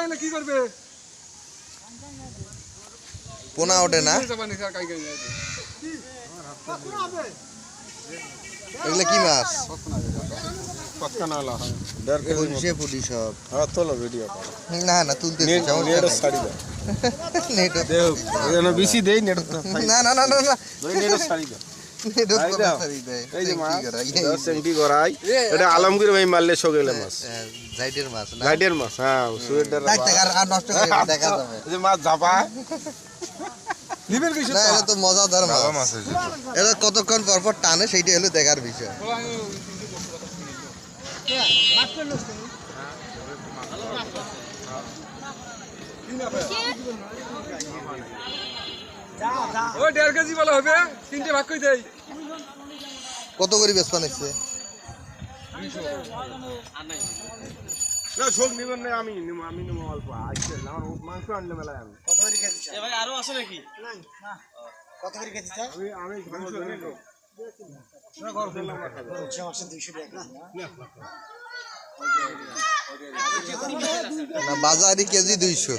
এলে কি করবে? পোনা ওঠে না এগুলো কি মাছ ফুটি সব না না তুলতে বেশি দেই না না না না না আলমগীর ভাই মারলে সগেলে মাছ জাইডের মাছ হ্যাঁ মাছ ঝাপায় তো মজাদার মাছ এটা কতক্ষণ পর পর টানে সেইটা হলো দেখার বিষয় ও 1.5 কেজি বলা হবে তিনটে ভাগ করে দেই কত করে বেচপা নিচ্ছে না শোক নিবেন না আমি নিব অল্প আইছে আমার মাংস আনলে মেলায় আমি কত করে কেজি এ ভাই আরো আছে নাকি না কত করে কেজি চাই আমি মাংস নেব না ঘর ফেললাম মাংস 200 টাকা না বাজারে কেজি 200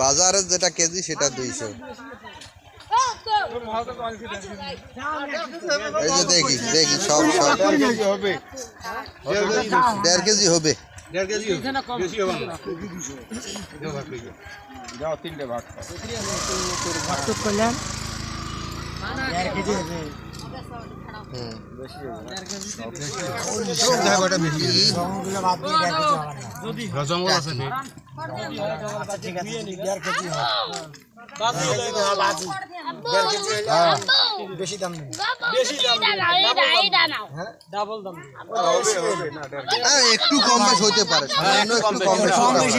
বাজারে যেটা কেজি সেটা 200 এই যে দেখি দেখি সব সব 1.5 কেজি হবে 1.5 কেজি হবে 1.5 কেজি বেশি হবে না যাও তিনটে ভাগ ভাগ তো করলাম 1.5 কেজি হবে বেশি হবে 1.5 কেজি সব জায়গাটা বেশি সবগুলো বাদ দিয়ে 1.5 কেজি হবে না যদি জঙ্গল আছে আচ্ছা ঠিক আছে 1.5 কেজি হবে বেশি দাম একটু কম বেশ হইতে পারে সামান্য একটু কম বেশ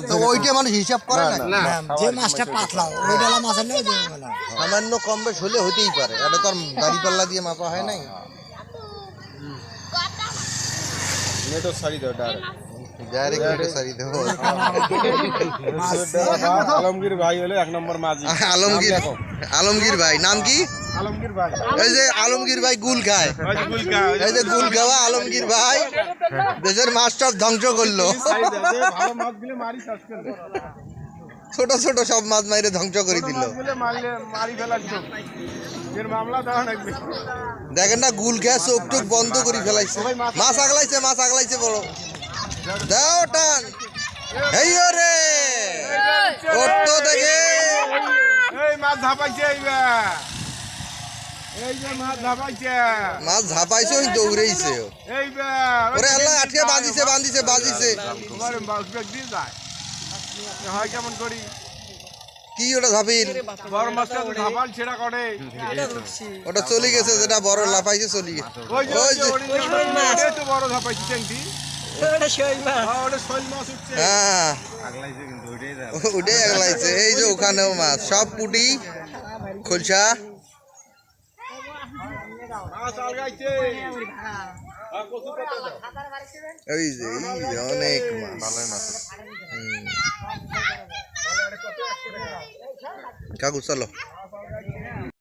তো ওইটা মানুষ হিসাব করে না যে মাছটা পাতলা ওইডালা মাছ নেই সামান্য কম বেশ হলে হইতেই পারে এটা তো আর গাড়ি পাল্লা দিয়ে মাপা হয় নাই নেটো সারি দাও আলমগীর ভাই হলো 1 নম্বর মাঝি আলমগীর ভাই নাম কি আলমগীর ভাই এই যে আলমগীর ভাই গুল খায় এই যে গুল খাওয়া আলমগীর ভাই দেশের মাছ সব ধ্বংস করলো ভালো মাছগুলো মারি শেষ করলো ছোট ছোট সব মাছ মাইরে ধ্বংস করে দিল মারি ফেলার জন্য এর মামলা দেওয়া লাগবে দেখেন না গুল খেয়ে চোখ টুক বন্ধ করে ফেলাইছে মাছ আগলাইছে বড় দাও টান এই রে করতো দেখে এই মাছ ঝাপাইছে এই যে মাছ ঝাপাইছে ওই দৌড়েইছে ওরে আল্লাহ আটকে বাঁধিছে তোমার মাছ ব্যাগ দিয়ে যায় হয় কেমন করি কি ওটা ঝাপিল বড় মাছটা ঝাপাল ছেড়া করে ওটা চলে গেছে যেটা বড় লাফাইছে চলে গেছে ওই যে তো বড় ঝাপাইছে ট্যাঙ্কি ওটা শৈল মাছ উঠছে হ্যাঁ ওটাই আগলাইছে এই যে ওখানেও মাছ সব পুটি খোলসা মাছ আলগাইছে এই যে অনেক মাছ কাকু চলো